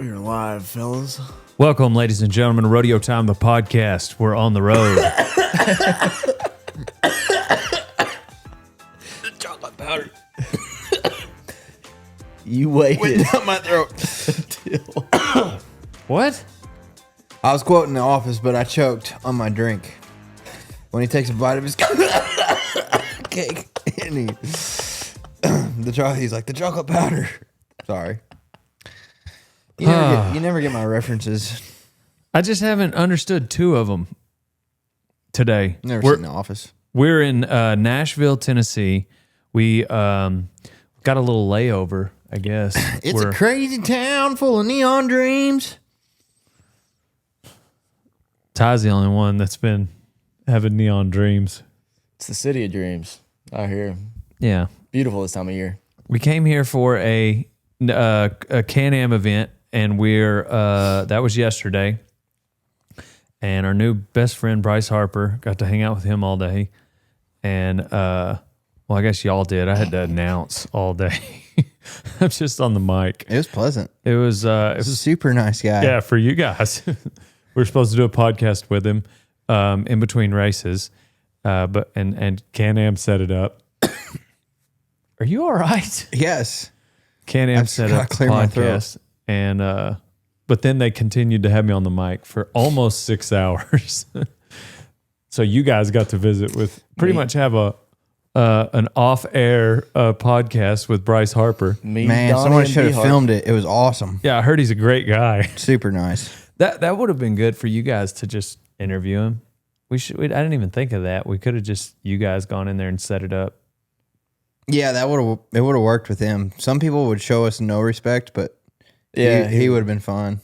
We're live, fellas. Welcome, ladies and gentlemen, to Rodeo Time, the podcast. We're on the road. Chocolate powder. You waited. Went down my throat. What? I was quoting The Office, but I choked on my drink. When he takes a bite of his cake, and he's like, the chocolate powder. Sorry. You never get my references. I just haven't understood two of them today. Never seen The Office. We're in Nashville, Tennessee. We got a little layover, I guess. It's a crazy town full of neon dreams. Ty's the only one that's been having neon dreams. It's the city of dreams out here. Yeah. Beautiful this time of year. We came here for a Can-Am event, and that was yesterday. And our new best friend, Bryce Harper, got to hang out with him all day. And, well, I guess y'all did. I had to announce all day. I'm just on the mic. It was pleasant. It was a super nice guy. Yeah, for you guys. We're supposed to do a podcast with him in between races. But Can-Am set it up. Are you all right? Yes. Can-Am set up the podcast, and but then they continued to have me on the mic for almost 6 hours. So you guys got to visit with pretty much have an off-air podcast with Bryce Harper. Man, Donnie, someone should have filmed it. It was awesome. Yeah, I heard he's a great guy. Super nice. That would have been good for you guys to just interview him. I didn't even think of that. We could have just you guys gone in there and set it up. Yeah, it would have worked with him. Some people would show us no respect, but yeah, he would have been fine.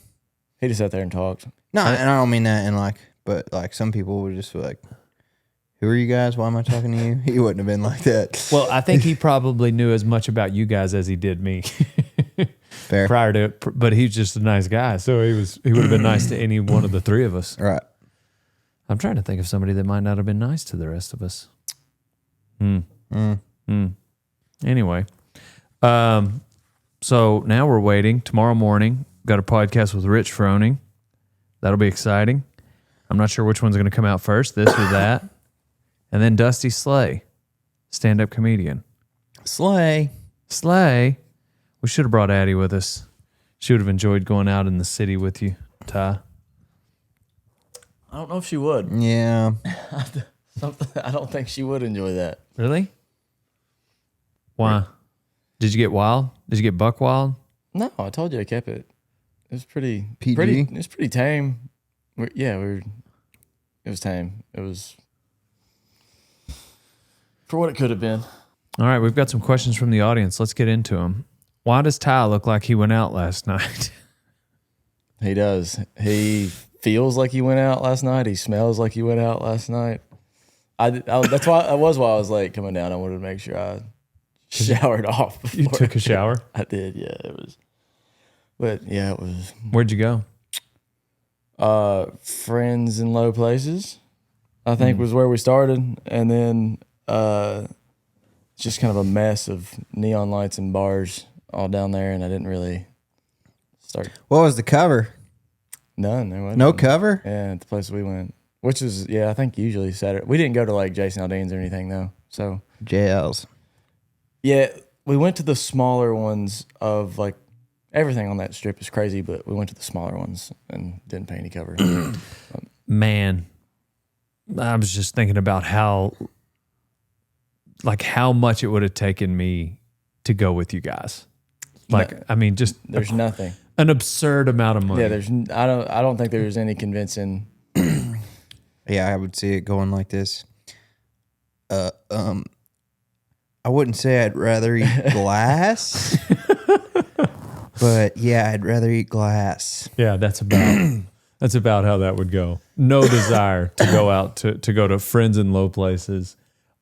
He just sat there and talked. No, and I don't mean that but some people would just be like, who are you guys? Why am I talking to you? He wouldn't have been like that. Well, I think he probably knew as much about you guys as he did me. Fair. Prior to it, but he's just a nice guy, so he would have been nice to any one of the three of us. Right. I'm trying to think of somebody that might not have been nice to the rest of us. Anyway, so now we're waiting. Tomorrow morning, got a podcast with Rich Froning. That'll be exciting. I'm not sure which one's going to come out first, this or that. And then Dusty Slay, stand-up comedian. Slay. We should have brought Addie with us. She would have enjoyed going out in the city with you, Ty. I don't know if she would. Yeah. I don't think she would enjoy that. Really? Why? Did you get wild? Did you get buck wild? No, I told you I kept it. It was pretty PG? It was pretty tame. It was tame. It was for what it could have been. All right, we've got some questions from the audience. Let's get into them. Why does Ty look like he went out last night? He does. He feels like he went out last night. He smells like he went out last night. That's why I was late coming down. I wanted to make sure I showered off before. You took a shower? I did, yeah. It was. But yeah, it was. Where'd you go? Friends in low places, I think was where we started. And then just kind of a mess of neon lights and bars all down there. And I didn't really start. What was the cover? None. There wasn't. No cover? Yeah, at the place we went. Which is, I think usually Saturday. We didn't go to like Jason Aldean's or anything though. So JL's. Yeah, we went to the smaller ones of like everything on that strip is crazy, but we went to the smaller ones and didn't pay any cover. Man, I was just thinking about how much it would have taken me to go with you guys. There's nothing. An absurd amount of money. Yeah, I don't think there's any convincing. Yeah, I would see it going like this. I wouldn't say I'd rather eat glass, but yeah, I'd rather eat glass. Yeah, that's about how that would go. No desire to go out to go to friends in low places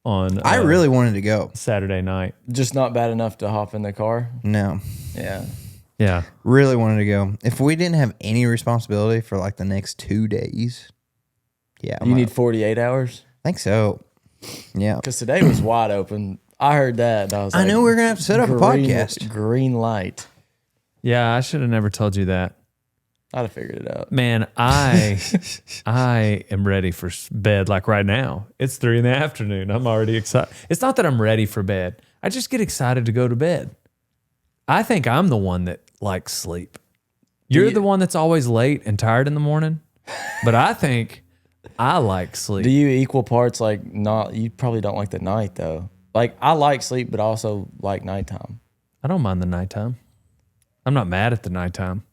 on. I really wanted to go Saturday night. Just not bad enough to hop in the car. No. Yeah. Really wanted to go. If we didn't have any responsibility for like the next 2 days, yeah. You need 48 hours? I think so. Yeah. Because today was wide open. I heard that. And I was like, I know we're going to have to set up a podcast. Green light. Yeah, I should have never told you that. I'd have figured it out. Man, I am ready for bed like right now. It's 3 p.m. I'm already excited. It's not that I'm ready for bed. I just get excited to go to bed. I think I'm the one that likes sleep. You're the one that's always late and tired in the morning, but I think I like sleep. Do you equal parts like not? You probably don't like the night though. Like I like sleep, but I also like nighttime. I don't mind the nighttime. I'm not mad at the nighttime.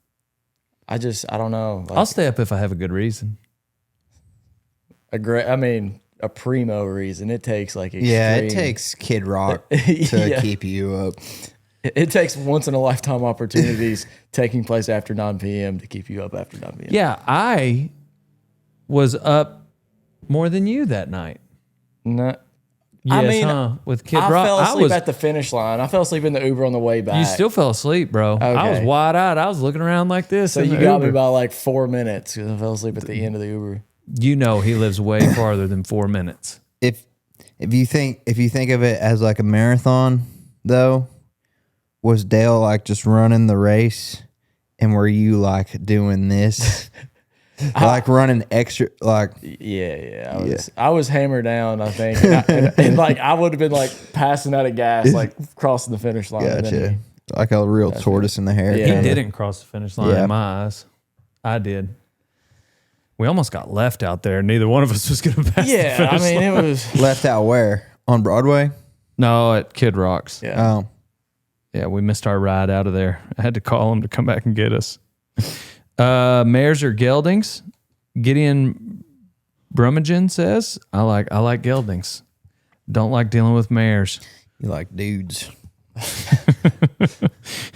I don't know. Like, I'll stay up if I have a good reason. a primo reason. It takes like extreme. Yeah, it takes Kid Rock to keep you up. It takes once in a lifetime opportunities taking place after 9 p.m. to keep you up after 9 p.m. Yeah, I was up more than you that night. No, Yes, with Kid Rock. I fell asleep at the finish line. I fell asleep in the Uber on the way back. You still fell asleep, bro. I was Okay. wide eyed. I was looking around like this. So in you the got me Uber. by like 4 minutes because I fell asleep at the end of the Uber. You know he lives way farther than 4 minutes. If you think of it as like a marathon, though, was Dale like just running the race, and were you like doing this, like running extra, like? Yeah. I was hammered down, I think, and like I would have been like passing out of gas, like crossing the finish line. and then Gotcha. Like a real tortoise in the hair. Yeah. He kinda. didn't cross the finish line in my eyes. I did. We almost got left out there. Neither one of us was going to pass the Yeah, finish I mean, line. it was. Left out where? On Broadway? No, at Kid Rock's. Yeah. Oh. Yeah, we missed our ride out of there. I had to call him to come back and get us. Mares or geldings? Gideon Brummagem says, I like geldings. Don't like dealing with mares. You like dudes.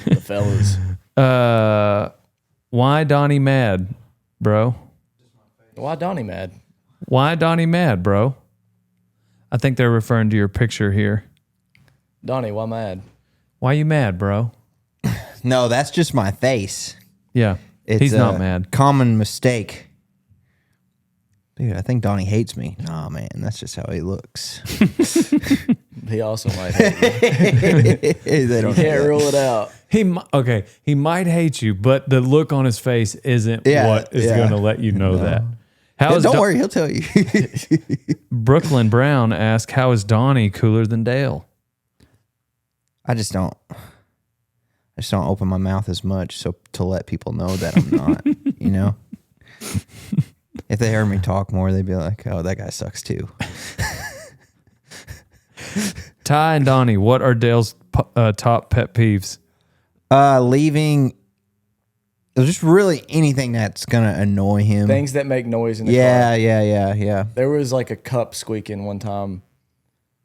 The fellas. Why Donnie mad, bro? Why Donnie mad? Why Donnie mad, bro? I think they're referring to your picture here. Donnie, why mad? Why you mad, bro? No, that's just my face. Yeah, It's he's not a mad. Common mistake. Dude, I think Donnie hates me. Nah, man, that's just how he looks. He also might hate you. They don't Can't rule it out. He might hate you, but the look on his face isn't what is going to let you know that. How is Don't worry, he'll tell you. Brooklyn Brown asked, "How is Donnie cooler than Dale?" I just don't open my mouth as much so to let people know that I'm not, you know? If they heard me talk more, they'd be like, "Oh, that guy sucks too." Ty and Donnie, what are Dale's top pet peeves? Leaving just really anything that's gonna annoy him. Things that make noise in the Yeah, car. yeah. There was like a cup squeaking one time.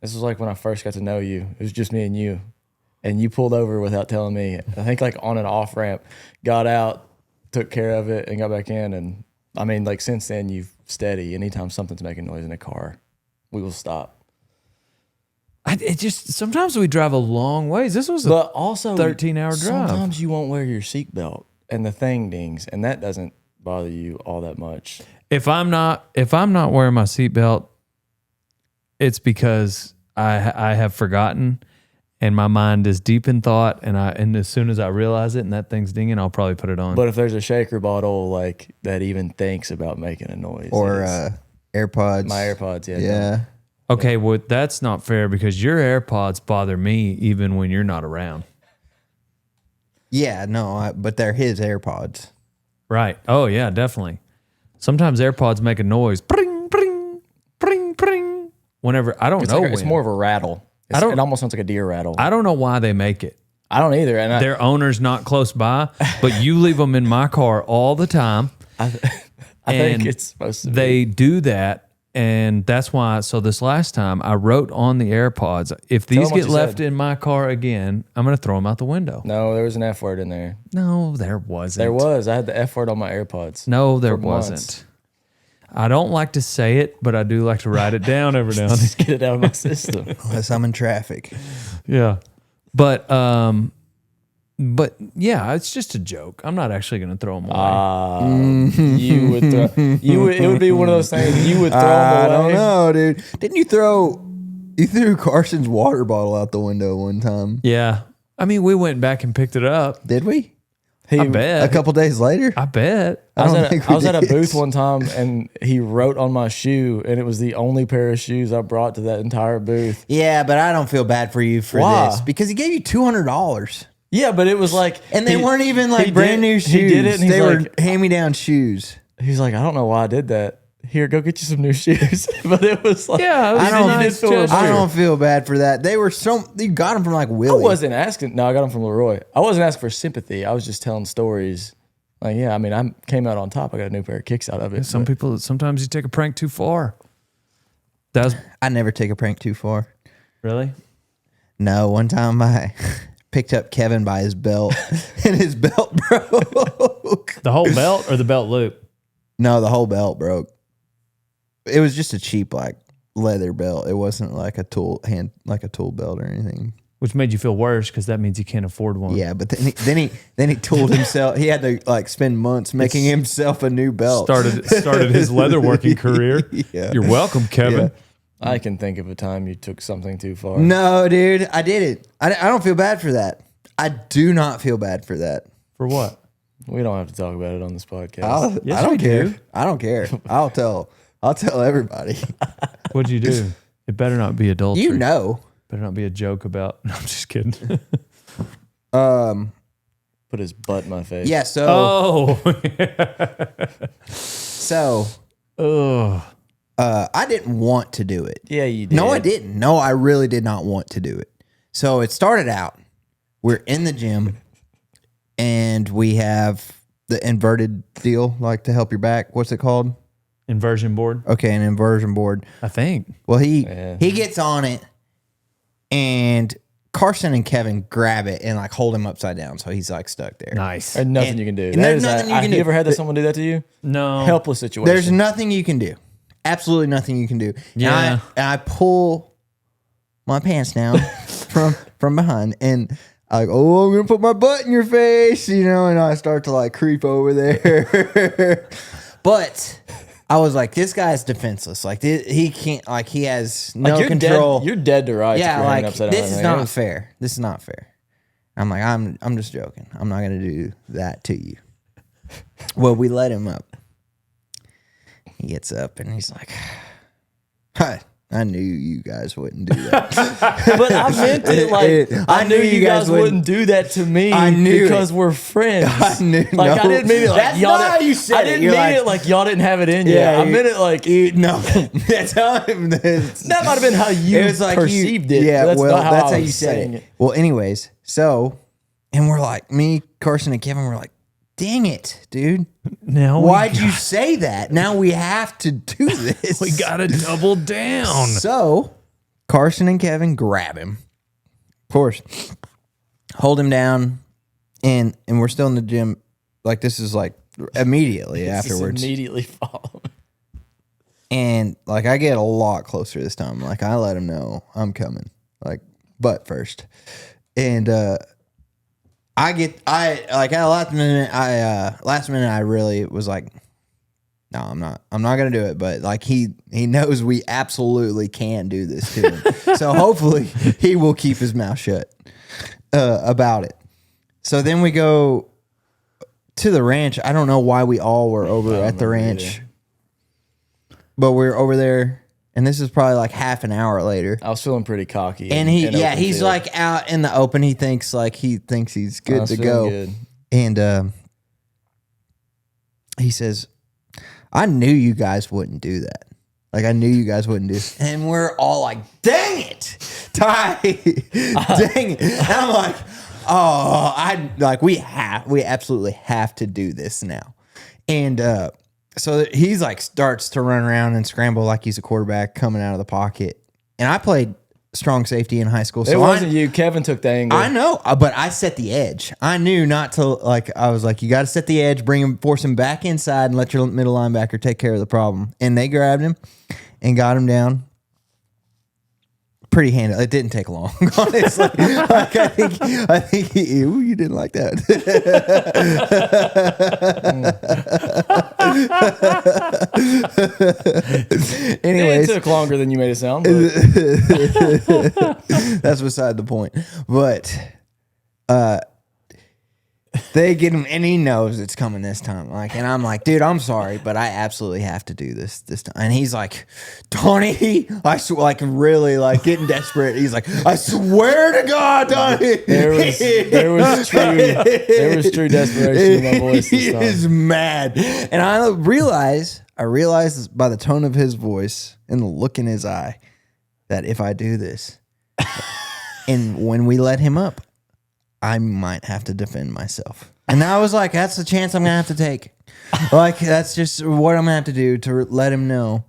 This was like when I first got to know you. It was just me and you. And you pulled over without telling me. I think like on an off ramp, got out, took care of it, and got back in. And I mean, like since then, you've steady. Anytime something's making noise in a car, we will stop. It just sometimes we drive a long ways. This was But also 13-hour drive. Sometimes you won't wear your seatbelt and the thing dings, and that doesn't bother you all that much. If I'm not wearing my seatbelt, it's because I have forgotten. And my mind is deep in thought, and as soon as I realize it and that thing's dinging, I'll probably put it on. But if there's a shaker bottle like that even thinks about making a noise, Or it's- AirPods. my AirPods, Yeah. okay, well, that's not fair because your AirPods bother me even when you're not around. Yeah, no, but they're his AirPods. Right. Oh, yeah, definitely. Sometimes AirPods make a noise. Pring, pring, pring, pring. Whenever, I don't it's know like it's when. more of a rattle. It almost sounds like a deer rattle. I don't know why they make it. I don't either. And Their owner's not close by, but you leave them in my car all the time. I think and it's supposed to be. They do that, and that's why. So this last time, I wrote on the AirPods, if these them what get you left said. in my car again, I'm going to throw them out the window. No, there was an F word in there. No, there wasn't. There was. I had the F word on my AirPods. No, there for months. wasn't. I don't like to say it, but I do like to write it down every now and then. Just get it out of my system. Unless I'm in traffic. Yeah. But yeah, it's just a joke. I'm not actually going to throw them away. You would throw. It would be one of those things. You would throw them away. I don't know, dude. Didn't you threw Carson's water bottle out the window one time? Yeah. I mean, we went back and picked it up. Did we? I bet. A couple days later? I bet. I don't think we was at a did. booth one time and he wrote on my shoe, and it was the only pair of shoes I brought to that entire booth. Yeah, but I don't feel bad for you for Why? this because he gave you $200. Yeah, but it was like, And they weren't even he like brand new shoes. He did it, and they were like, hand-me-down shoes. he's like, I don't know why I did that. Here, go get you some new shoes. But it was like, Yeah, it was I don't- a nice you did feel gesture. I don't feel bad for that. They were you got them from like I Willie. wasn't asking. No, I got them from Leroy. I wasn't asking for sympathy. I was just telling stories. Like, yeah, I mean, I came out on top. I got a new pair of kicks out of it. Some but- people, sometimes you take a prank too far. That was I never take a prank too far. really? No, one time I picked up Kevin by his belt and his belt broke. The whole belt or the belt loop? No, the whole belt broke. It was just a cheap like leather belt. It wasn't like a tool belt or anything. Which made you feel worse because that means you can't afford one. Yeah, but then he tooled himself. He had to like spend months making himself a new belt. Started his leatherworking career. Yeah. You're welcome, Kevin. Yeah. I can think of a time you took something too far. No, dude, I did it. I don't feel bad for that. I do not feel bad for that. For what? We don't have to talk about it on this podcast. Yes, I don't we care. do. I don't care. I'll tell everybody. What'd you do? It better not be adultery. You know. Better not be a joke about. No, I'm just kidding. Put his butt in my face. Yeah. So Oh. Ugh. I didn't want to do it. Yeah, you did. No, I didn't. No, I really did not want to do it. So it started out. We're in the gym, and we have the inverted deal, like to help your back. What's it called? Inversion board, Okay, an inversion board. I think. Well, he Yeah. gets on it, and Carson and Kevin grab it and like hold him upside down, so he's like stuck there. Nice. There's nothing And- you can do. and That there's is nothing you can have do. you ever had someone do that to you? No. Helpless situation. There's nothing you can do. Absolutely nothing you can do. Yeah. And I pull my pants down from behind, and I go, oh, I'm gonna put my butt in your face, and I start to like creep over there. But I was like, this guy's defenseless. Like he can't. Like he has no you're control. Dead, you're dead to rights. Yeah, if you're hanging like upside down. this is Like, not it was- fair. This is not fair. I'm like, I'm just joking. I'm not gonna do that to you. Well, we let him up. He gets up and he's like, "Hi, I knew you guys wouldn't do that." But I meant it like I knew you guys wouldn't do that to me. I knew because we're friends. I knew. Like I didn't mean it like That's y'all. not how you said I it. didn't You're mean like- it like y'all didn't have it in you. Yeah, I meant it like No, that's how that might have been how you it was like perceived it. Yeah, but that's well, not how that's I how was you said saying it. Well, anyways, so, and we're like, me, Carson, and Kevin were like, dang it, dude. Now Why'd you say that? Now we have to do this. we gotta double down. So, Carson and Kevin grab him. Of course. Hold him down. And we're still in the gym. Like, this is like immediately Just afterwards. immediately follow. And like, I get a lot closer this time. Like, I let him know I'm coming. Like, butt first. And, at last minute I really was like, no, I'm not gonna do it. But like he knows we absolutely can do this to him. So hopefully he will keep his mouth shut about it. So then we go to the ranch. I don't know why we all were over at the ranch, but we're over there. And this is probably like half an hour later. I was feeling pretty cocky. And in open he's field. like out in the open. He thinks he's I good was to feeling go. good. And he says, I knew you guys wouldn't do that. Like, I knew you guys wouldn't do it. And we're all like, dang it, Ty. Dang it. And I'm like, we absolutely have to do this now. And so he's like starts to run around and scramble like he's a quarterback coming out of the pocket. And I played strong safety in high school. So It wasn't you. Kevin took the angle. I know, but I set the edge. I knew not to, like, I was like, you got to set the edge, force him back inside and let your middle linebacker take care of the problem. And they grabbed him and got him down. Pretty handy. It didn't take long, honestly. Like, I think you didn't like that. Anyways, It took longer than you made it sound. But that's beside the point. But They get him, and he knows it's coming this time. Like, and I'm like, dude, I'm sorry, but I absolutely have to do this time. And he's like, Donnie, like really like getting desperate. He's like, I swear to God, Donnie. There was true desperation in my voice. He is mad, and I realize by the tone of his voice and the look in his eye that if I do this, and when we let him up, I might have to defend myself. And I was like, that's the chance I'm going to have to take. Like, that's just what I'm going to have to do to let him know.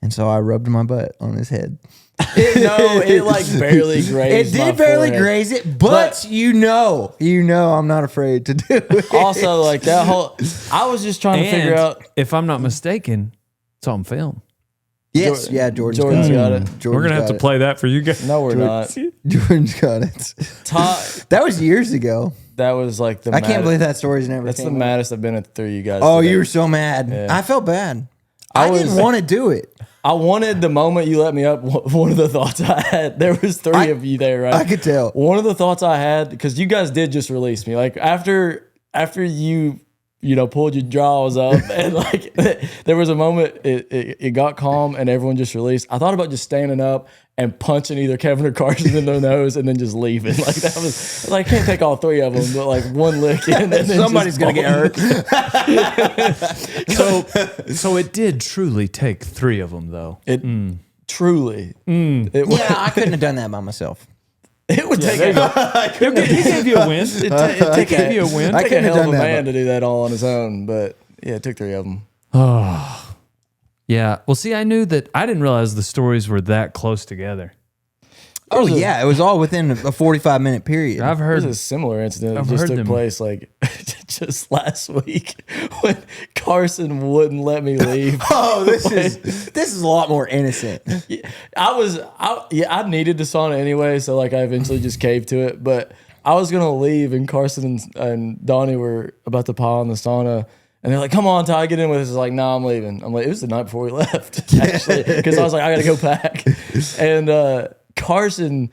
And so I rubbed my butt on his head. It like barely grazed. It did barely graze it, but you know, I'm not afraid to do it. Also, like that whole, I was just trying to figure out. If I'm not mistaken, it's on film. Yes, Jordan's got it. We're going to have to play that for you guys. No, we're not. Jordan's got it. That was years ago. That was like the I can't believe that story's never That's the came maddest I've been through you guys. Oh, today. you were so mad. Yeah. I felt bad. I didn't want to do it. I wanted the moment you let me up. One of the thoughts I had, there was three of you there, right? I could tell. One of the thoughts I had, because you guys did just release me. Like after you pulled your jaws up and like there was a moment it got calm and everyone just released. I thought about just standing up and punching either Kevin or Carson in the nose and then just leaving. Like that was like, I can't take all three of them, but like one lick in and then Somebody's gonna get hurt. So it did truly take three of them, though. Truly. Yeah, I couldn't have done that by myself. It would take He gave you a win. it gave you a win. Take a couldn't have hell of done a that, man to do that all on his own, but yeah, it took three of them. Oh, yeah. Well, see, I knew that. I didn't realize the stories were that close together. Oh yeah, it was all within a 45-minute period. I've There's heard a similar incident I've that just heard took them. place like just last week when Carson wouldn't let me leave. Oh, this is a lot more innocent. I needed the sauna anyway, so like I eventually just caved to it. But I was gonna leave, and Carson and Donnie were about to pile on the sauna, and they're like, "Come on, Ty, get in with us." I was like, "No, I'm leaving." I'm like, it was the night before we left, actually, because I was like, I gotta go pack, and Carson.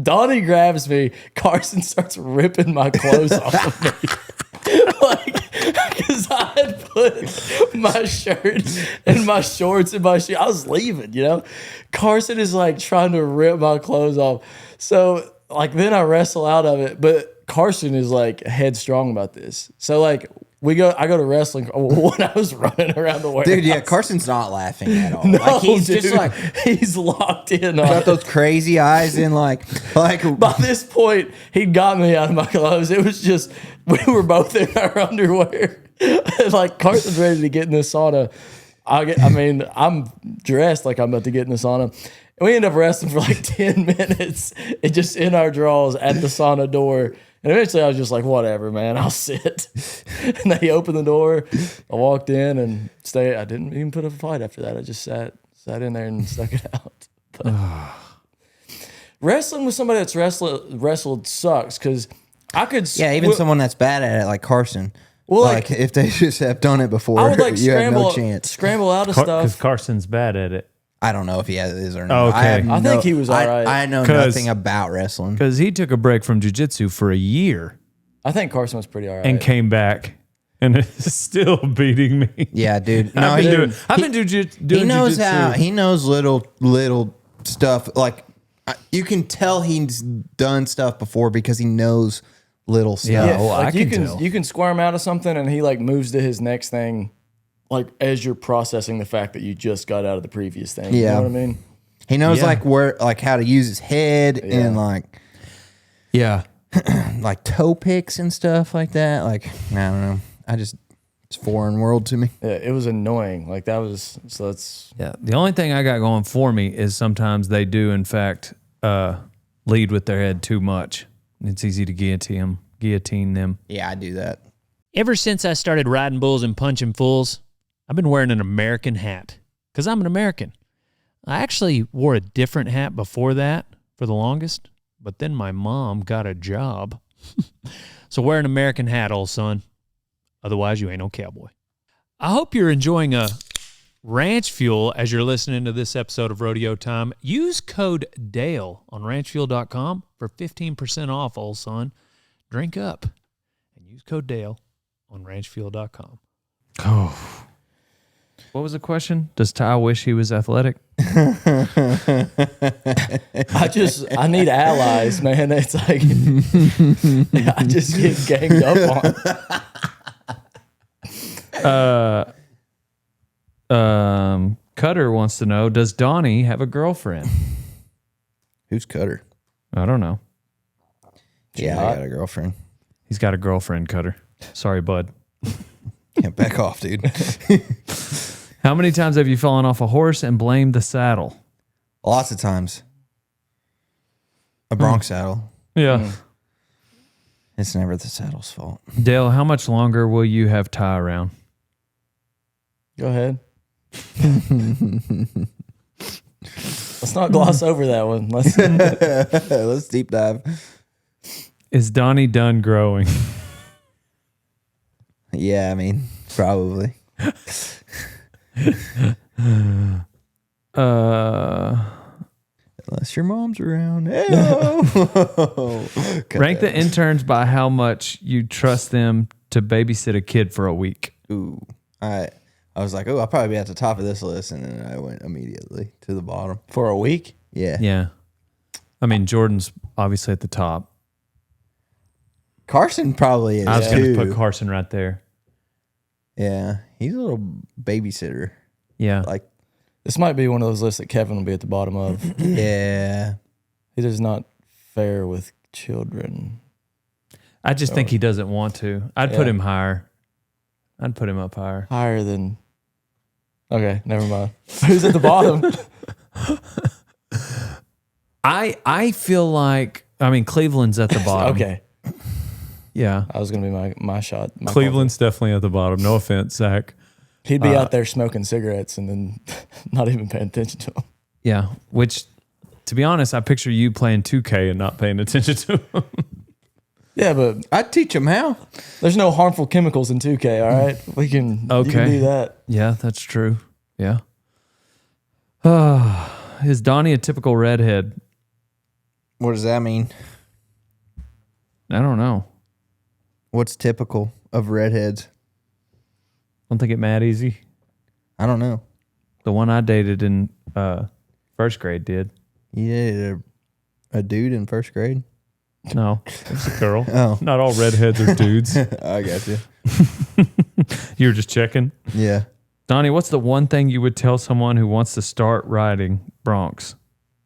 Donnie grabs me. Carson starts ripping my clothes off of me. Like, because I had put my shirt and my shorts and my shoes. I was leaving, Carson is like trying to rip my clothes off. So, like, then I wrestle out of it. But Carson is like headstrong about this. So, like, I go to wrestling when I was running around the warehouse. Dude, yeah, Carson's not laughing at all. No, like he's dude, just like he's locked in on got it. those crazy eyes and like By this point, he got me out of my clothes. It was just, we were both in our underwear. Like, Carson's ready to get in the sauna. I'm dressed like I'm about to get in the sauna. And we end up wrestling for like 10 minutes and just in our drawers at the sauna door. And eventually I was just like, whatever, man, I'll sit. And they opened the door. I walked in and stayed. I didn't even put up a fight after that. I just sat in there and stuck it out. But wrestling with somebody that's wrestled sucks because I could. yeah, even someone that's bad at it like Carson. Well, like if they just have done it before, I would like you have no chance. scramble out of because stuff. Carson's bad at it. I don't know if he is or not. Okay. I think he was all right. I know nothing about wrestling. Because he took a break from jiu-jitsu for a year I think Carson was pretty all right. and came back and is still beating me. Yeah, dude. No, I've been doing he knows jiu-jitsu. how. He knows little stuff. Like you can tell he's done stuff before because he knows little stuff. Yeah. well, like I you can tell. You can squirm out of something and he like moves to his next thing, like as you're processing the fact that you just got out of the previous thing. You Yeah. know what I mean? He knows Yeah. like how to use his head and like toe picks and stuff like that. Like I don't know. It's foreign world to me. Yeah, it was annoying. Like that was so. That's Yeah. The only thing I got going for me is sometimes they do, in fact, lead with their head too much. It's easy to guillotine them. Yeah, I do that. Ever since I started riding bulls and punching fools, I've been wearing an American hat because I'm an American. I actually wore a different hat before that for the longest, but then my mom got a job. So wear an American hat, old son. Otherwise, you ain't no cowboy. I hope you're enjoying a ranch fuel as you're listening to this episode of Rodeo Time. Use code DALE on ranchfuel.com for 15% off, old son. Drink up. and use code Dale on ranchfuel.com. Oh. What was the question? Does Ty wish he was athletic? I need allies, man. It's like I just get ganged up on. Cutter wants to know, does Donnie have a girlfriend? Who's Cutter? I don't know. Yeah, I got a girlfriend. He's got a girlfriend, Cutter. Sorry, bud. Yeah, back off, dude. How many times have you fallen off a horse and blamed the saddle? Lots of times. A bronc saddle. Yeah. It's never the saddle's fault. Dale, how much longer will you have Ty around? Go ahead. Let's not gloss over that one. Let's deep dive. Is Donnie done growing? Yeah, I mean, probably. Unless your mom's around. Rank the interns by how much you trust them to babysit a kid for a week. Ooh. I was like, I'll probably be at the top of this list, and then I went immediately to the bottom. For a week? Yeah. Yeah. I mean, Jordan's obviously at the top. Carson probably is. I was going too. to put Carson right there. Yeah. He's a little babysitter. Yeah. Like, This might be one of those lists that Kevin will be at the bottom of. yeah. It is not fair with children. I just think he doesn't want to. I'd put him higher. I'd put him up higher. Higher than... Okay, never mind. Who's at the bottom? I feel like, I mean, Cleveland's at the bottom. Okay. Yeah. I was going to be my shot. My Cleveland's definitely at the bottom. No offense, Zach. He'd be out there smoking cigarettes and then not even paying attention to them. Yeah. Which, to be honest, I picture you playing 2K and not paying attention to him. Yeah, but I'd teach him how. there's no harmful chemicals in 2K, all right? You can do that. Yeah, that's true. Yeah. Is Donnie a typical redhead? What does that mean? I don't know. What's typical of redheads? Don't think it mad easy. I don't know. The one I dated in first grade did. You dated a dude in first grade? No, it's a girl. Oh. Not all redheads are dudes. I got you. You were just checking. Yeah. Donnie, what's the one thing you would tell someone who wants to start riding broncs?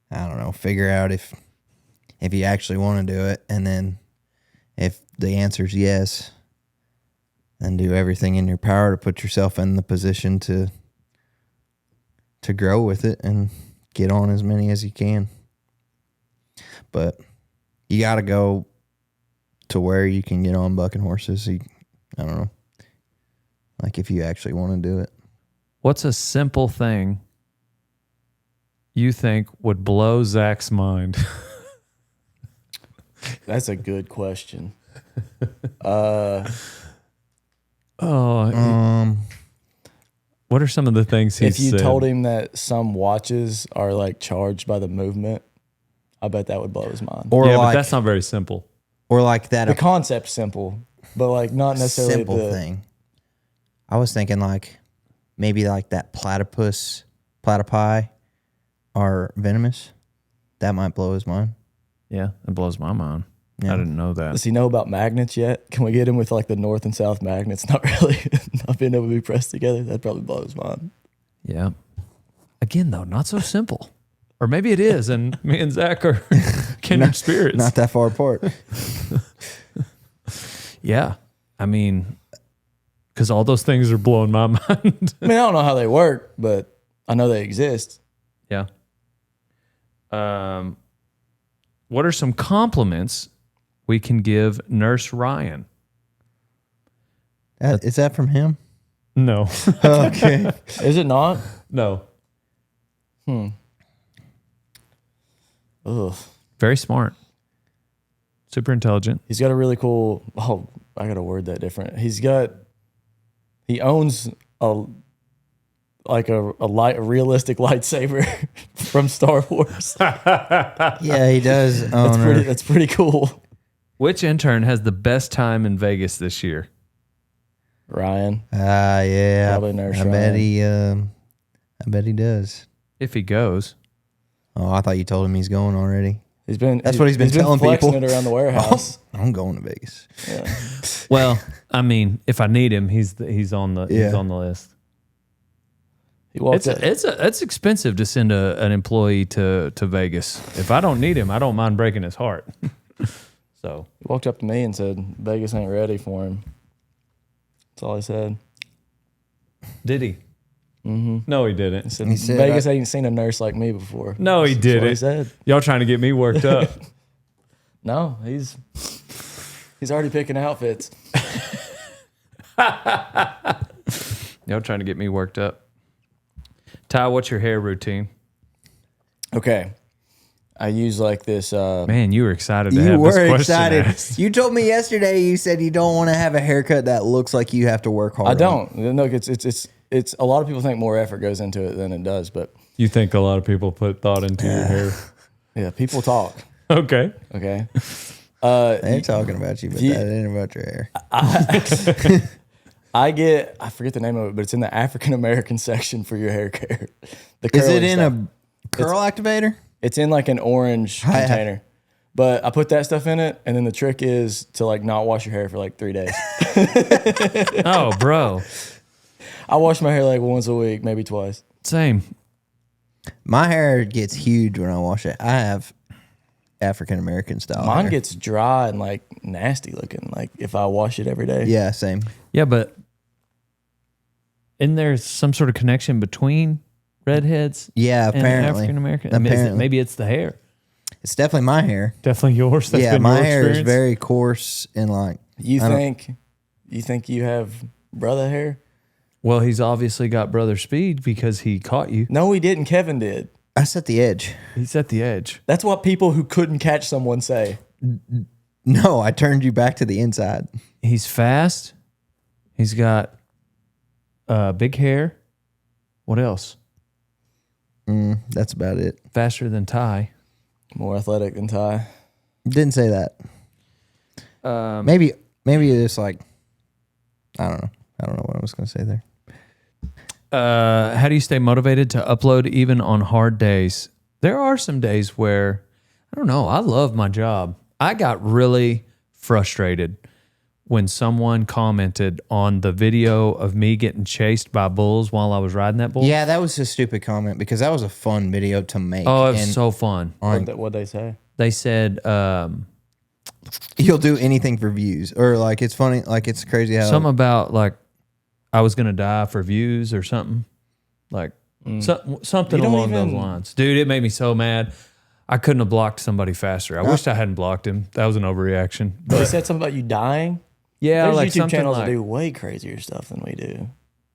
I don't know. Figure out if you actually want to do it, and then if the answer is yes, then do everything in your power to put yourself in the position to grow with it and get on as many as you can. But you got to go to where you can get on bucking horses. I don't know. Like if you actually want to do it. What's a simple thing you think would blow Zach's mind? That's a good question. What are some of the things he If you said? told him that some watches are like charged by the movement, I bet that would blow his mind. Or yeah, like but that's not very simple. or like that The concept's simple, but like not necessarily simple the thing. I was thinking like maybe like that platypus, platypi are venomous. That might blow his mind. Yeah, it blows my mind. Yeah. I didn't know that. Does he know about magnets yet? Can we get him with like the north and south magnets? Not really, not being able to be pressed together. That'd probably blow his mind. Yeah. Again, though, not so simple. Or maybe it is, and me and Zach are kindred spirits. Not that far apart. Yeah. I mean, because all those things are blowing my mind. I mean, I don't know how they work, but I know they exist. Yeah. What are some compliments we can give Nurse Ryan? Is that from him? No. Okay. Is it not? No. Ugh. Very smart. Super intelligent. He's got a really cool. Oh, I gotta word that different. He owns a realistic lightsaber from Star Wars. Yeah, he does own her. That's pretty cool. Which intern has the best time in Vegas this year? Ryan. Yeah. Probably Nurse I bet he does. If he goes. Oh, I thought you told him he's going already. That's what he's been telling flexing people. it around the warehouse. I'm going to Vegas. Yeah. Well, I mean, if I need him, he's on the list. He walked up. It's expensive to send an employee to Vegas. If I don't need him, I don't mind breaking his heart. So He walked up to me and said, Vegas ain't ready for him. That's all he said. did he? Mm-hmm. No, he didn't. He said, He said, Vegas ain't seen a nurse like me before. No, he That's didn't. what he said. Y'all trying to get me worked up? No, he's already picking outfits. Y'all trying to get me worked up? Ty, what's your hair routine? Okay. I use like this. Man, you were excited to You have this were question excited. asked. You told me yesterday. You said you don't want to have a haircut that looks like you have to work hard. I don't. No, it's a lot of people think more effort goes into it than it does, but You think a lot of people put thought into your hair? yeah, people talk. Okay. Okay. They ain't talking about you, but you- that ain't about your hair. I forget the name of it, but it's in the African American section for your hair care. The Is it curling in stuff. a curl activator? It's in like an orange container. But I put that stuff in it, and then the trick is to like not wash your hair for like 3 days. Oh, bro. I wash my hair like once a week, maybe twice. Same. My hair gets huge when I wash it. I have African American style. Mine hair. gets dry and like nasty looking, like if I wash it every day. Yeah, same. Yeah, but isn't there some sort of connection between redheads Yeah, and apparently. African American? I mean, Apparently. maybe it's the hair. It's definitely my hair. Definitely yours. That's Yeah, been my your hair is experience? very coarse and like You I don't- think you have brother hair? Well, he's obviously got brother speed because he caught you. No, he didn't. Kevin did. I set the edge. He's at the edge. That's what people who couldn't catch someone say. No, I turned you back to the inside. He's fast. He's got big hair. What else? That's about it. Faster than Ty. More athletic than Ty. Didn't say that. Maybe it's like I don't know. I don't know what I was going to say there. How do you stay motivated to upload even on hard days? There are some days where, I don't know, I love my job. I got really frustrated when someone commented on the video of me getting chased by bulls while I was riding that bull. Yeah, that was a stupid comment because that was a fun video to make. Oh, it was And so fun. What'd they say? They said you'll do anything for views, or like it's funny, like it's crazy how something about like I was going to die for views or something. Like something You don't along those even- lines. Dude, it made me so mad. I couldn't have blocked somebody faster. I wished I hadn't blocked him. That was an overreaction. They said something about you dying. Yeah, There's like YouTube something channels like, that do way crazier stuff than we do.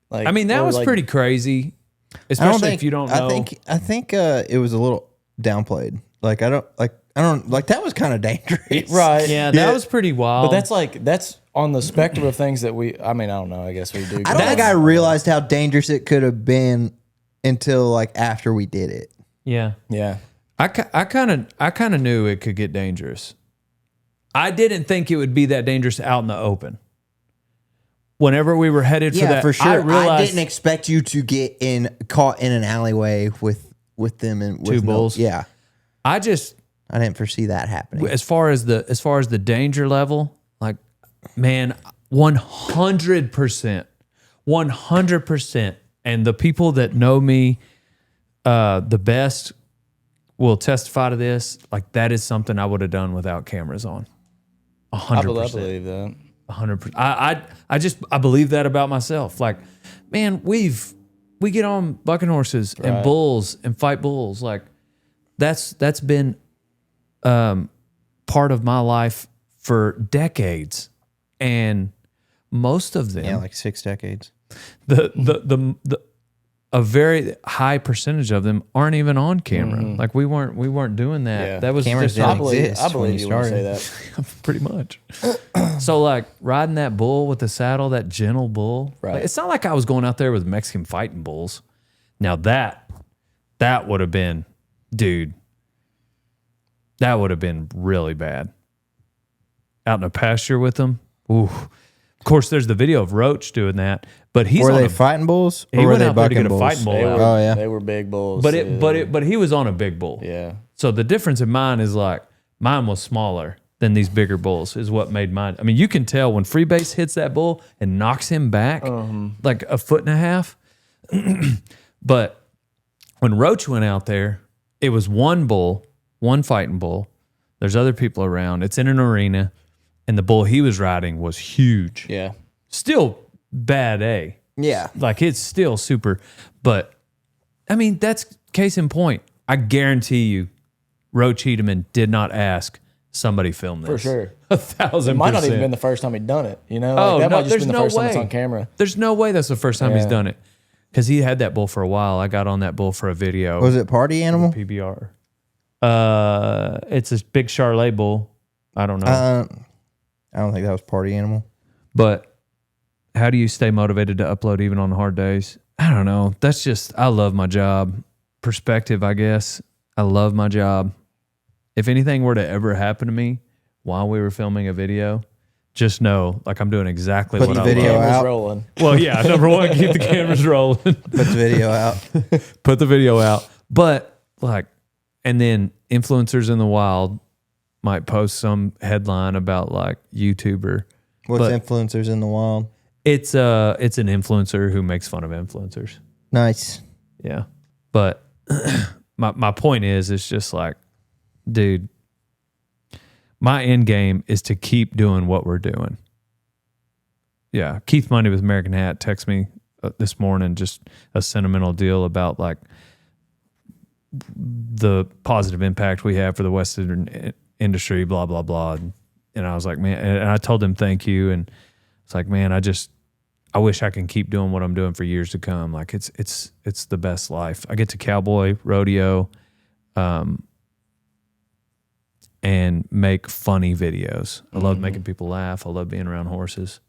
Like, I mean, that or was like- pretty crazy. I Especially don't think, if you don't know. I think it was a little downplayed. Like I don't like that was kind of dangerous. right. Yeah, that was pretty wild. But that's on the spectrum of things that I mean, I don't know. I guess we do. I don't think I realized how dangerous it could have been until like after we did it. yeah. Yeah. I kind of knew it could get dangerous. I didn't think it would be that dangerous out in the open. Whenever we were headed for Yeah, that, for sure. I I realized didn't expect you to get caught in an alleyway with them and with Two bulls? Yeah, I just I didn't foresee that happening. as far as the danger level, like man, 100%, and the people that know me the best will testify to this. Like that is something I would have done without cameras on. 100%. I believe that. 100%. I believe that about myself. Like, man, we get on bucking horses and Right. bulls and fight bulls. Like that's been part of my life for decades, and most of them, Yeah, like 6 decades. a very high percentage of them aren't even on camera. Like we weren't doing that. Yeah. That was Cameras just didn't exist I when believe you you when you say started. that. pretty much. So like riding that bull with the saddle, that gentle bull. Right. Like, it's not like I was going out there with Mexican fighting bulls. Now that would have been, dude, that would have been really bad. out in a pasture with them. Ooh. Of course, there's the video of Roach doing that, but he's Were on they a, fighting bulls? he Or were went they out there to bucking get a bulls? fighting bull They out. were, Oh, yeah. they were big bulls. But he was on a big bull. yeah. So the difference in mine is like mine was smaller than these bigger bulls is what made mine. I mean, you can tell when Freebase hits that bull and knocks him back like a foot and a half. But when Roach went out there, it was one bull, one fighting bull. There's other people around. It's in an arena, and the bull he was riding was huge. Yeah. Still bad A. Yeah. Like it's still super, but I mean, that's case in point. I guarantee you, Roach Hedeman did not ask somebody film this. For sure. 1,000%. It might not even been the first time he'd done it. You know, Oh, that no, might just there's been the no first time it's way. on camera. There's no way that's the first time he's Yeah. done it. Because he had that bull for a while. I got on that bull for a video. Was it party animal? PBR. It's a big Charolais bull. I don't know. I don't think that was party animal. But how do you stay motivated to upload even on hard days? I don't know. That's just, I love my job. Perspective, I guess. I love my job. If anything were to ever happen to me while we were filming a video, just know, like I'm doing exactly Put what the I video love. Camera's out. rolling. Well, yeah, number one, keep the cameras rolling. Put the video out. Put the video out. But like, and then influencers in the wild might post some headline about like YouTuber. What's But- influencers in the wild? It's an influencer who makes fun of influencers. Nice. Yeah. But my point is, it's just like, dude, my end game is to keep doing what we're doing. Yeah. Keith Money with American Hat texted me this morning, just a sentimental deal about like the positive impact we have for the Western industry, blah, blah, blah. And I was like, man, and I told him thank you. And it's like, man, I wish I can keep doing what I'm doing for years to come. Like it's the best life. I get to cowboy, rodeo, and make funny videos. I love making people laugh. I love being around horses.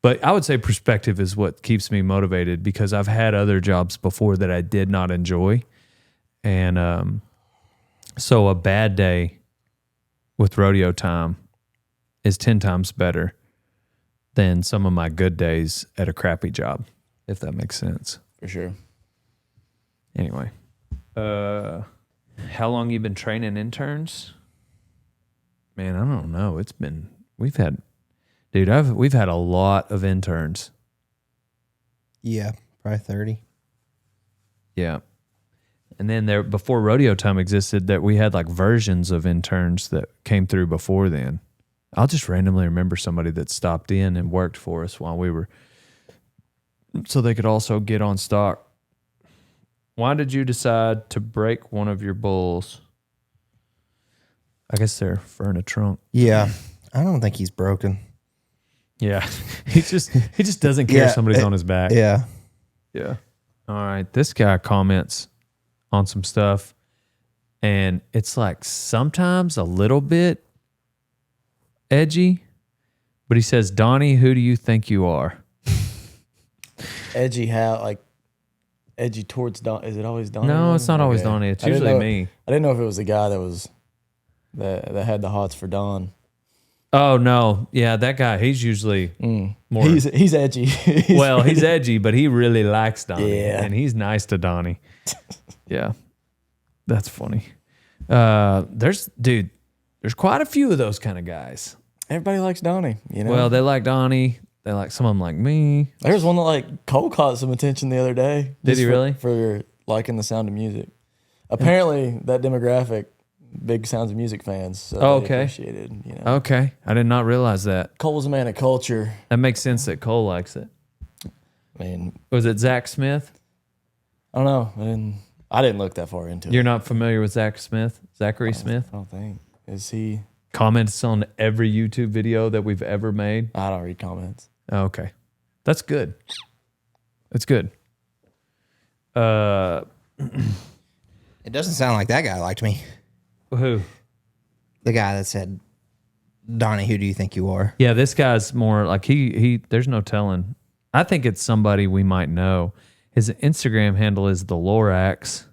But I would say perspective is what keeps me motivated because I've had other jobs before that I did not enjoy. And so a bad day with rodeo time is 10 times better than some of my good days at a crappy job, if that makes sense. For sure. Anyway, how long you been training interns? Man, I don't know. We've had a lot of interns. Yeah, probably 30. Yeah. And then before rodeo time existed, that we had like versions of interns that came through before then. I'll just randomly remember somebody that stopped in and worked for us while we were, so they could also get on stock. Why did you decide to break one of your bulls? I guess they're fur in a trunk. Yeah. I don't think he's broken. Yeah. he just doesn't care if somebody's on his back. Yeah. Yeah. All right. This guy comments on some stuff, and it's like sometimes a little bit edgy, but he says, Donnie, who do you think you are? Edgy how? Like edgy towards Don? Is it always Donnie? No, it's not always Okay. Donnie. It's I didn't usually know- me. I didn't know if it was the guy that had the hots for Don. Oh, no. Yeah, that guy, he's usually more... He's edgy. he's edgy, but he really likes Donnie. Yeah. And he's nice to Donnie. Yeah. That's funny. There's quite a few of those kind of guys. Everybody likes Donnie. You know. Well, they like Donnie. They like some of them like me. There's one that like Cole caught some attention the other day. Did just he really? For liking the Sound of Music. Apparently, that demographic, big Sounds of Music fans. So Oh, they okay. appreciate it. You know. Okay. I did not realize that. Cole's a man of culture. That makes sense that Cole likes it. I mean, Was it Zach Smith? I don't know. I didn't look that far into it. You're not familiar with Zach Smith? Zachary Smith? I don't think. Is he? Comments on every YouTube video that we've ever made. I don't read comments. Oh, okay. That's good. That's good. It doesn't sound like that guy liked me. Who? The guy that said, Donnie, who do you think you are? Yeah, this guy's more like he there's no telling. I think it's somebody we might know. His Instagram handle is the Lorax.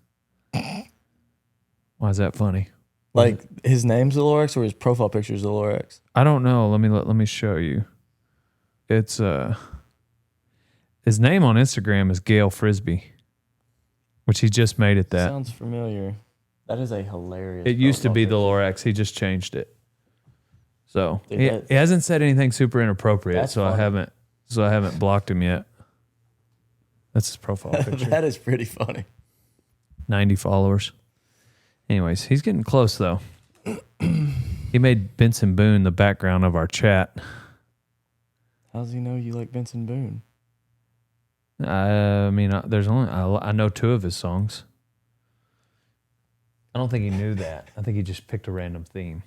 Why is that funny? Like his name's the Lorex or his profile picture is the Lorex? I don't know. Let me show you. It's his name on Instagram is Gail Frisbee, which he just made it that. Sounds familiar. That is a hilarious. It used to profile be the picture. Lorex. He just changed it. So Dude, he hasn't said anything super inappropriate. That's So I funny. haven't blocked him yet. That's his profile picture. That is pretty funny. 90 followers. Anyways, he's getting close though. He made Benson Boone the background of our chat. How does he know you like Benson Boone? I mean, I know 2 of his songs. I don't think he knew that. I think he just picked a random theme.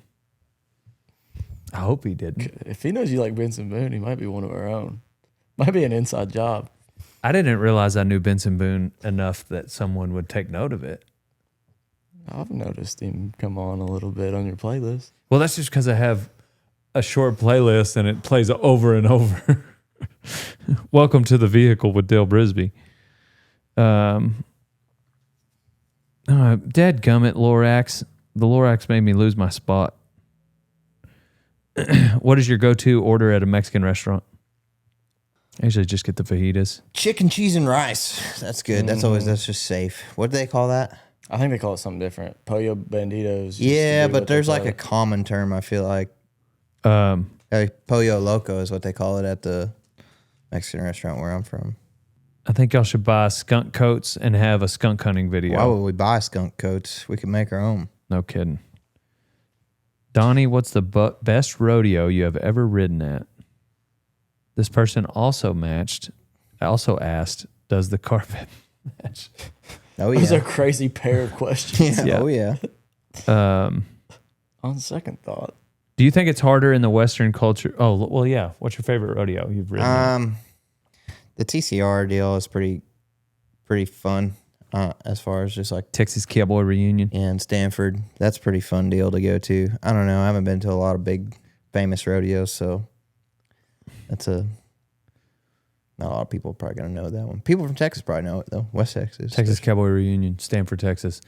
I hope he didn't. If he knows you like Benson Boone, he might be one of our own. Might be an inside job. I didn't realize I knew Benson Boone enough that someone would take note of it. I've noticed him come on a little bit on your playlist. Well, that's just because I have a short playlist and it plays over and over. Welcome to the Vehicle with Dale Brisby. Dadgummit, Lorax. The Lorax made me lose my spot. What is your go-to order at a Mexican restaurant? I usually just get the fajitas. Chicken, cheese, and rice. That's good. That's just safe. What do they call that? I think they call it something different. Pollo Banditos. Yeah, but there's like a common term, I feel like. Pollo Loco is what they call it at the Mexican restaurant where I'm from. I think y'all should buy skunk coats and have a skunk hunting video. Why would we buy skunk coats? We can make our own. No kidding. Donnie, what's the best rodeo you have ever ridden at? This person also asked, does the carpet match? Oh, yeah. Those are a crazy pair of questions. Yeah. Oh, yeah. On second thought. Do you think it's harder in the Western culture? Oh, well, yeah. What's your favorite rodeo you've ridden at? The TCR deal is pretty fun as far as just like Texas Cowboy Reunion. in Stanford. That's a pretty fun deal to go to. I don't know. I haven't been to a lot of big famous rodeos, so that's not a lot of people are probably going to know that one. People from Texas probably know it, though. West Texas. Texas Cowboy Reunion, Stanford, Texas.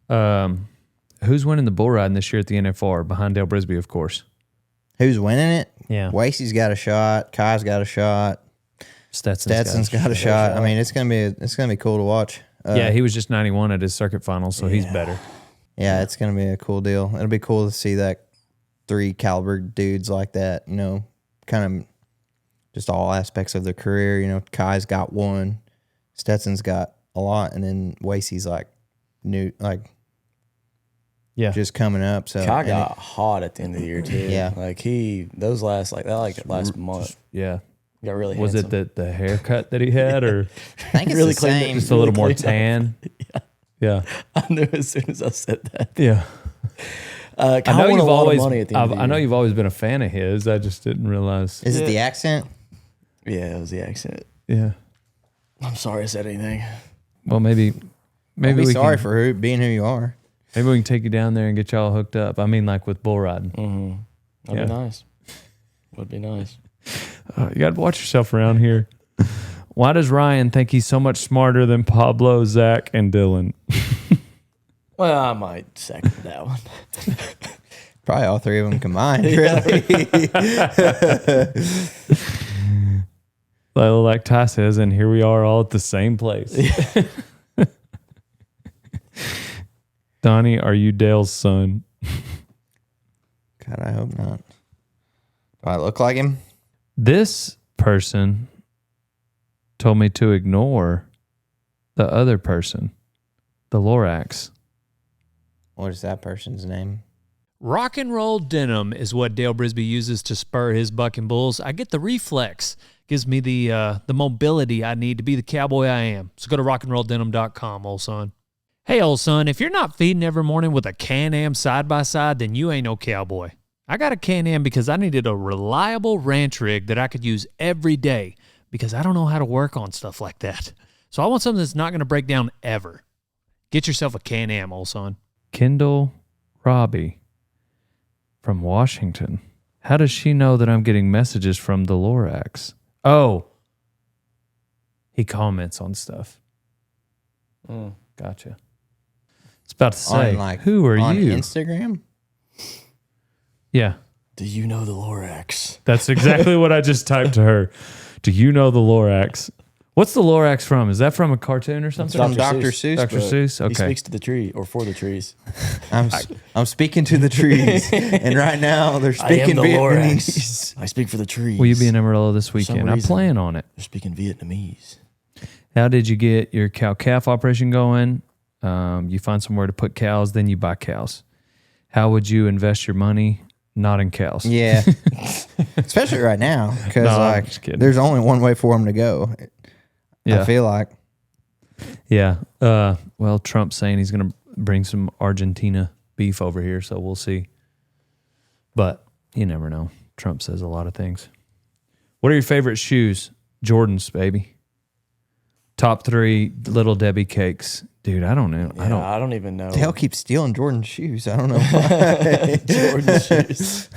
Who's winning the bull riding this year at the NFR? Behind Dale Brisby, of course. Who's winning it? Yeah. Wasey's got a shot. Kai's got a shot. Stetson's got a shot. I mean, it's gonna be cool to watch. Yeah, he was just 91 at his circuit finals, so he's better. Yeah, it's gonna be a cool deal. It'll be cool to see that 3 caliber dudes like that. You know, kind of just all aspects of their career. You know, Kai's got 1, Stetson's got a lot, and then Wasey's just coming up. So Kai got hot at the end of the year too. Yeah. Like last month. Yeah. Got really Was handsome. it the haircut that he had, or I think it's Really the cleaned it. same. just a little more cleaned up. tan? Yeah. I knew as soon as I said that. Yeah. Kyle I know won you've a lot always of money at the end of the I know year. you've always been a fan of his. I just didn't realize. Is it the accent? Yeah, it was the accent. Yeah. I'm sorry I said anything. Well, maybe Don't be we sorry can, for being who you are. maybe we can take you down there and get y'all hooked up. I mean, like with bull riding. Mm-hmm. That'd Yeah. be nice. Would be nice. You got to watch yourself around here. Why does Ryan think he's so much smarter than Pablo, Zach, and Dylan? Well, I might second that one. Probably all 3 of them combined, really. Like Ty says, and here we are all at the same place. Donnie, are you Dale's son? God, I hope not. Do I look like him? This person told me to ignore the other person, the Lorax. What is that person's name? Rock and roll denim is what Dale Brisby uses to spur his bucking bulls. I get the reflex. Gives me the mobility I need to be the cowboy I am. So go to rockandrolldenim.com, old son. Hey, old son, if you're not feeding every morning with a Can-Am side-by-side, then you ain't no cowboy. I got a Can-Am because I needed a reliable ranch rig that I could use every day because I don't know how to work on stuff like that. So I want something that's not going to break down ever. Get yourself a Can-Am, old son. Kendall Robbie from Washington. How does she know that I'm getting messages from the Lorax? Oh, he comments on stuff. Gotcha. was about to say, on who are on you? Instagram? Yeah, Do you know the Lorax? that's exactly what I just typed to her. Do you know the Lorax? What's the Lorax from? Is that from a cartoon or something? From Dr. Seuss. Dr. book. Seuss? He Okay. speaks to the tree or for the trees. I'm speaking to the trees, and right now they're speaking Vietnamese. I speak for the trees. Will you be in Amarillo this weekend? I'm reason. planning on it. They're speaking Vietnamese. How did you get your cow-calf operation going? You find somewhere to put cows, then you buy cows. How would you invest your money? Not in cows. Yeah, especially right now because No, I'm just kidding. there's only one way for them to go. Yeah. I feel like. Yeah. Well, Trump's saying he's going to bring some Argentina beef over here, so we'll see. But you never know. Trump says a lot of things. What are your favorite shoes? Jordans, baby. Top 3 Little Debbie cakes. Dude, I don't know. Yeah, I don't even know. They all keep stealing Jordan's shoes. I don't know why. Jordan shoes.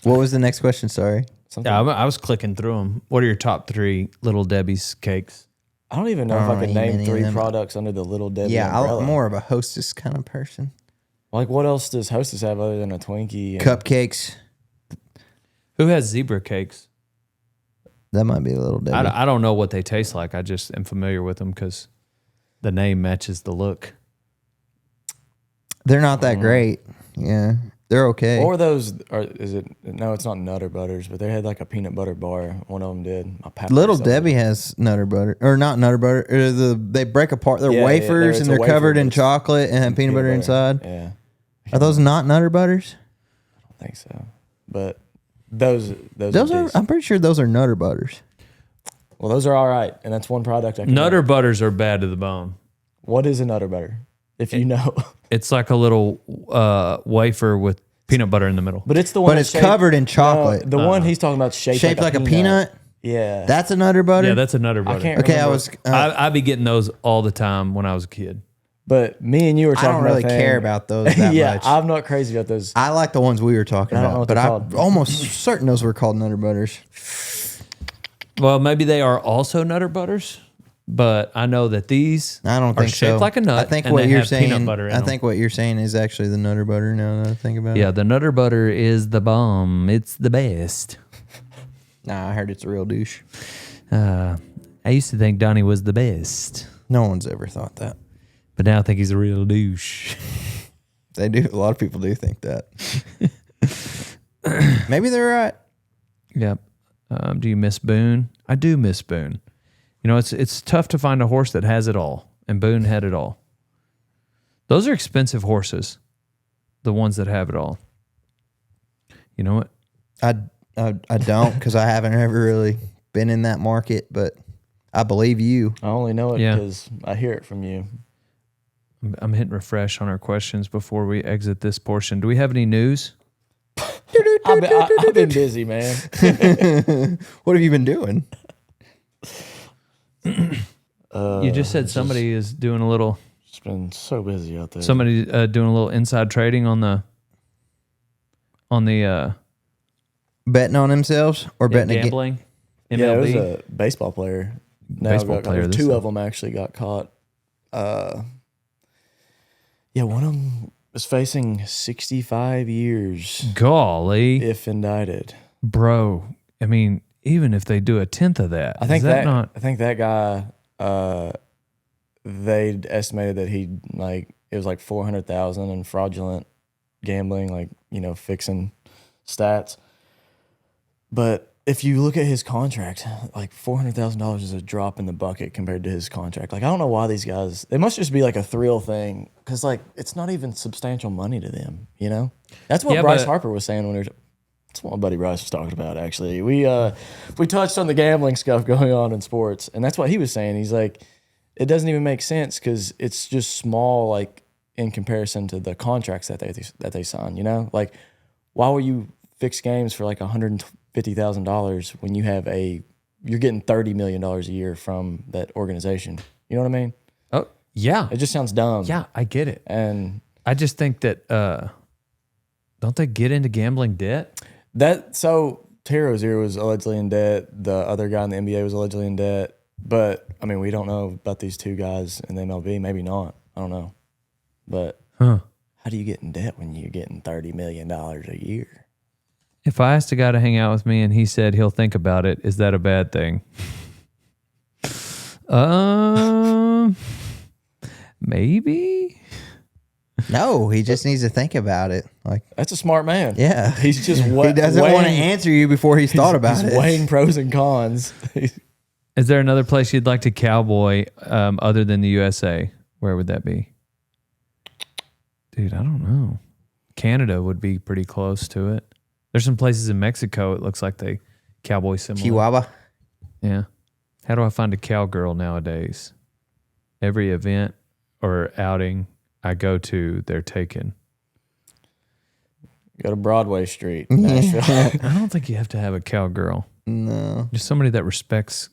What was the next question? Sorry. Something. Yeah, I was clicking through them. What are your top 3 Little Debbie's cakes? I don't even know I if don't I could eat name any of 3 them. products under the Little Debbie Yeah, umbrella. I'm more of a Hostess kind of person. Like, what else does Hostess have other than a Twinkie? And Cupcakes. Who has zebra cakes? That might be a little Debbie. I don't know what they taste like. I just am familiar with them because the name matches the look. They're not that great. Yeah, they're okay. Or those, or is it? No, it's not Nutter Butters, but they had like a peanut butter bar. One of them did. My pap Little sold it. Debbie has Nutter Butter, or not Nutter Butter. They break apart. They're Yeah, wafers it's and a they're wafer, covered but in it's chocolate and have peanut butter inside. Yeah, Are those not Nutter Butters? I don't think so. But those Those are. are. decent. I'm pretty sure those are Nutter Butters. Well, those are all right, and that's one product I can. Nutter make. butters are bad to the bone. What is a Nutter Butter? If you know, It's like a little wafer with peanut butter in the middle. but it's the one. But that's it's shaped- covered in chocolate. No, the one he's talking about Shaped like a peanut. Yeah, That's a Nutter Butter. Yeah, that's a Nutter butter. I can't. okay. remember, I was. I'd be getting those all the time when I was a kid. But me and you were I talking don't about. really a thing- care about those that yeah, much. I'm not crazy about those. I like the ones we were talking I don't know about, what but they're I'm called. almost certain those were called Nutter Butters. Well, maybe they are also Nutter butters, but I know that these I don't are think shaped so. like a nut. I think and what they you're have peanut saying. butter in I them. think what you're saying is actually the Nutter Butter. Now that I think about Yeah, it. the Nutter butter is the bomb. It's the best. Nah, I heard it's a real douche. I used to think Donnie was the best, No one's ever thought that. but now I think he's a real douche. They do. A lot of people do think that. Maybe they're right. Yep. Do you miss Boone? I do miss Boone. You know, it's tough to find a horse that has it all, and Boone had it all. Those are expensive horses, the ones that have it all. You know what? I don't because I haven't ever really been in that market, but I believe you. I only know it Yeah. because I hear it from you. I'm hitting refresh on our questions before we exit this portion. Do we have any news? I've been busy, man. What have you been doing? You just said somebody is doing a little It's been so busy out there. somebody doing a little inside trading on the Betting on themselves or betting against? gambling. Yeah, it was a baseball player. Baseball player, this Two time. of them actually got caught. Yeah, one of them was facing 65 years Golly, if indicted. bro. I mean, even if they do a tenth of that, I think is that not? I think that guy. They estimated that he it was like 400,000 in fraudulent gambling, fixing stats. But if you look at his contract, like $400,000 is a drop in the bucket compared to his contract. Like, I don't know why these guys. It must just be like a thrill thing because it's not even substantial money to them. You know, that's what Yeah, Bryce but- Harper was saying when he was. That's what my buddy Bryce was talking about. Actually, we touched on the gambling stuff going on in sports, and that's what he was saying. He's like, it doesn't even make sense because it's just small, in comparison to the contracts that they sign. You know, why will you fix games for $150,000 when you're getting $30 million a year from that organization? You know what I mean? Oh, yeah, It just sounds dumb. yeah, I get it. And I just think that don't they get into gambling debt? so Terry Rozier was allegedly in debt. The other guy in the NBA was allegedly in debt. But I mean, we don't know about these two guys in the MLB. Maybe not. I don't know. But Huh. how do you get in debt when you're getting $30 million a year? If I asked a guy to hang out with me and he said he'll think about it, is that a bad thing? Maybe. No, he just needs to think about it. Like, That's a smart man. yeah, He's just he doesn't want to answer you before he's thought about he's it. weighing pros and cons. Is there another place you'd like to cowboy other than the USA? Where would that be? Dude, I don't know. Canada would be pretty close to it. There's some places in Mexico it looks like they cowboy similar. Chihuahua. Yeah. How do I find a cowgirl nowadays? Every event or outing I go to, they're taken. Go to Broadway Street, Nashville. I don't think you have to have a cowgirl. No. Just somebody that respects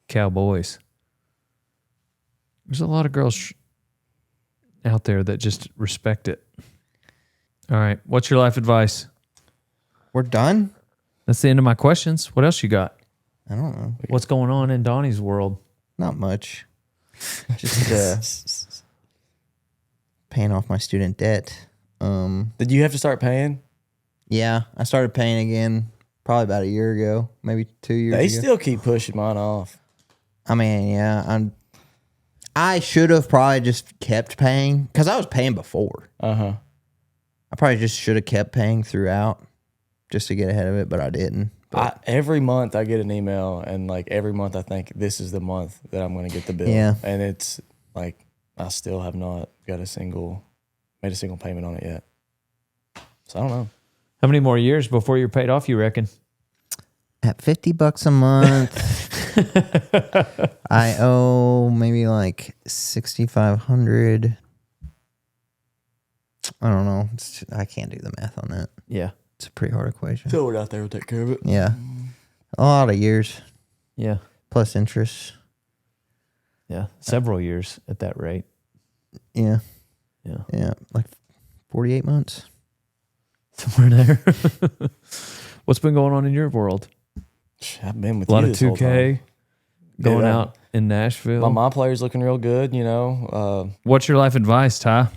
cowboys. There's a lot of girls out there that just respect it. All right. What's your life advice? We're done? That's the end of my questions. What else you got? I don't know. What's going on in Donnie's world? Not much. Just paying off my student debt. Did you have to start paying? Yeah, I started paying again probably about a year ago, maybe 2 years They ago. still keep pushing mine off. I mean, yeah, I should have probably just kept paying because I was paying before. Uh-huh. I probably just should have kept paying throughout just to get ahead of it, but I didn't. But Every month I get an email, and like every month I think this is the month that I'm going to get the bill. Yeah. And it's like I still have not made a single payment on it yet. So I don't know. How many more years before you're paid off, you reckon? at $50 a month, I owe maybe like $6,500. I don't know. I can't do the math on that. Yeah. It's a pretty hard equation. Tillward out there will take care of it. Yeah. A lot of years Yeah. plus interest. Yeah. Several years at that rate. Yeah. Yeah. Yeah. Like 48 months. Somewhere there. What's been going on in your world? I've been with A lot you of this whole 2K time. going Yeah. out in Nashville. My player's looking real good, you know. What's your life advice, Ty?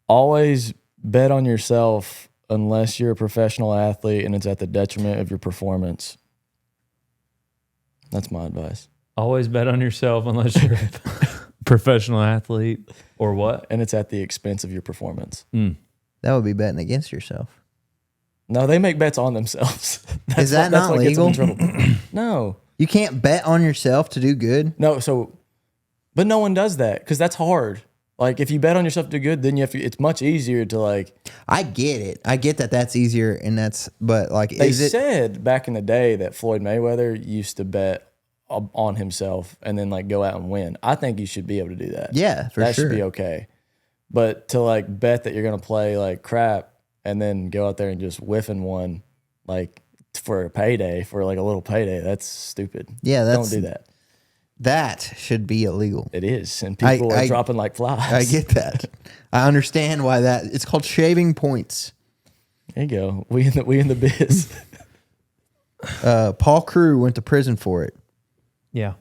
Always bet on yourself unless you're a professional athlete and it's at the detriment of your performance. That's my advice. Always bet on yourself unless you're a professional athlete or what? And it's at the expense of your performance. That would be betting against yourself. No, they make bets on themselves. Is that not what gets them legal? in trouble. No. You can't bet on yourself to do good. No, but no one does that because that's hard. Like if you bet on yourself to do good, then it's much easier to like. I get it. I get that that's easier and but like, They said back in the day that Floyd Mayweather used to bet on himself and then like go out and win. I think you should be able to do that. Yeah, for that sure. should be okay. But to like bet that you're gonna play like crap and then go out there and just whiff in one like for a payday, for like a little payday, that's stupid. Yeah, don't do that. That should be illegal. It is, and people are dropping like flies. I get that. I understand why that. It's called shaving points. There you go. We in the biz. Paul Crew went to prison for it. Yeah.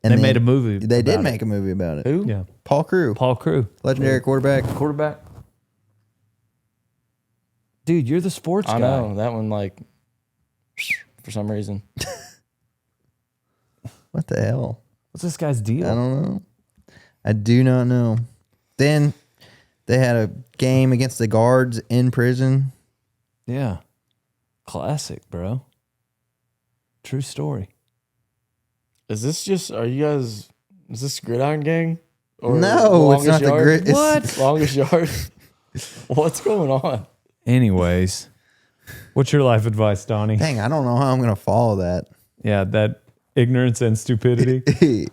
And they then made a movie. They did about make a movie about it. Who? Yeah. Paul Crew, Paul Crew. legendary quarterback. Quarterback. Dude, you're the sports guy. I know that one. Like for some reason, What the hell? What's this guy's deal? I don't know. I do not know. Then they had a game against the guards in prison. Yeah. Classic, bro. True story. is this just? Are you guys? Is this Gridiron Gang? Or No, it's Longest not the Yard? grid. What? Longest Yard. What's going on? Anyways, what's your life advice, Donnie? Dang, I don't know how I'm going to follow that. Yeah, that ignorance and stupidity.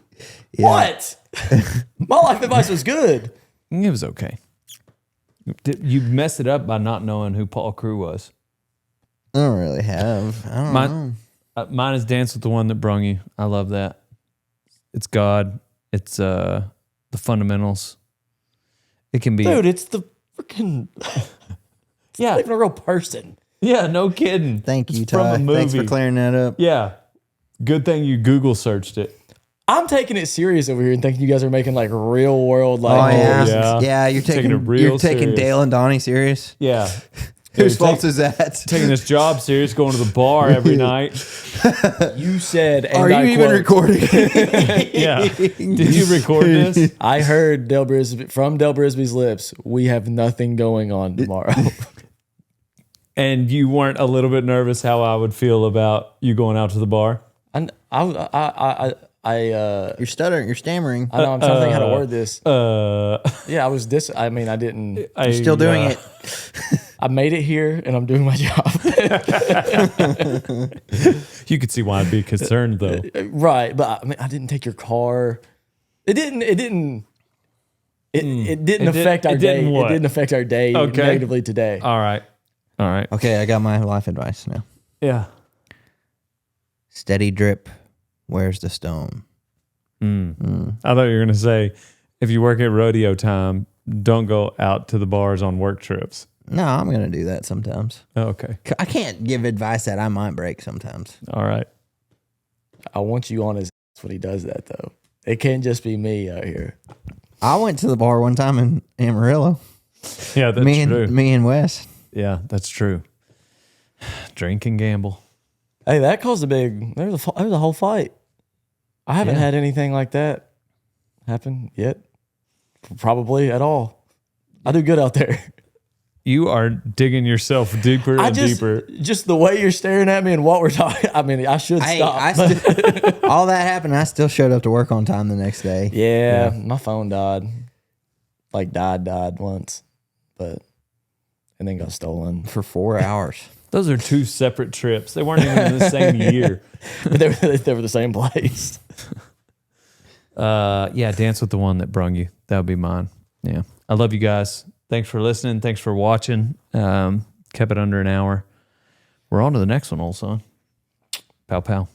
Yeah. What? My life advice was good. It was okay. You messed it up by not knowing who Paul Crew was. I don't really have. I don't know. Mine is Dance with the One That Brung You. I love that. It's God. It's the fundamentals. It can be. Dude, it's the freaking. Yeah. Not even a real person. Yeah, no kidding. Thank you, It's from Ty. a movie. Thanks for clearing that up. Yeah. Good thing you Google searched it. I'm taking it serious over here and thinking you guys are making like real world Oh like. yeah, yeah. You're Taking taking it real you're taking serious. Dale and Donnie serious. Yeah. Whose fault is that? Taking this job serious, going to the bar every night. You said, and Are I you even quote, recording? Yeah. Did you record this? I heard from Del Brisby's lips, we have nothing going on tomorrow. And you weren't a little bit nervous how I would feel about you going out to the bar? You're stuttering. You're stammering. I know. I'm trying to think how to word this. Yeah, I was I mean, I didn't. You're still doing it. I made it here, and I'm doing my job. You could see why I'd be concerned, though. Right, but I mean, I didn't take your car. It didn't affect our day. didn't what? It didn't affect our day Okay. negatively today. All right. Okay, I got my life advice now. Yeah. Steady drip. Where's the stone? I thought you were going to say, if you work at rodeo time, don't go out to the bars on work trips. No, I'm gonna do that sometimes. Oh, okay. I can't give advice that I might break sometimes. All right. I want you on his ass when he does that, though. It can't just be me out here. I went to the bar one time in Amarillo. Yeah, that's true. Me and Wes. Yeah, that's true. Drink and gamble. Hey, that caused there was a whole fight. I haven't had anything like that happen yet. Probably at all. I do good out there. You are digging yourself deeper and deeper. Just the way you're staring at me and what we're talking. I mean, I should stop. All that happened. I still showed up to work on time the next day. Yeah, my phone died. Like died once, and then got stolen. For 4 hours. Those are two separate trips. They weren't even in the same year. But they were the same place. Yeah, dance with the one that brung you. That would be mine. Yeah. I love you guys. Thanks for listening. Thanks for watching. Kept it under an hour. We're on to the next one, old son. Pow, pow.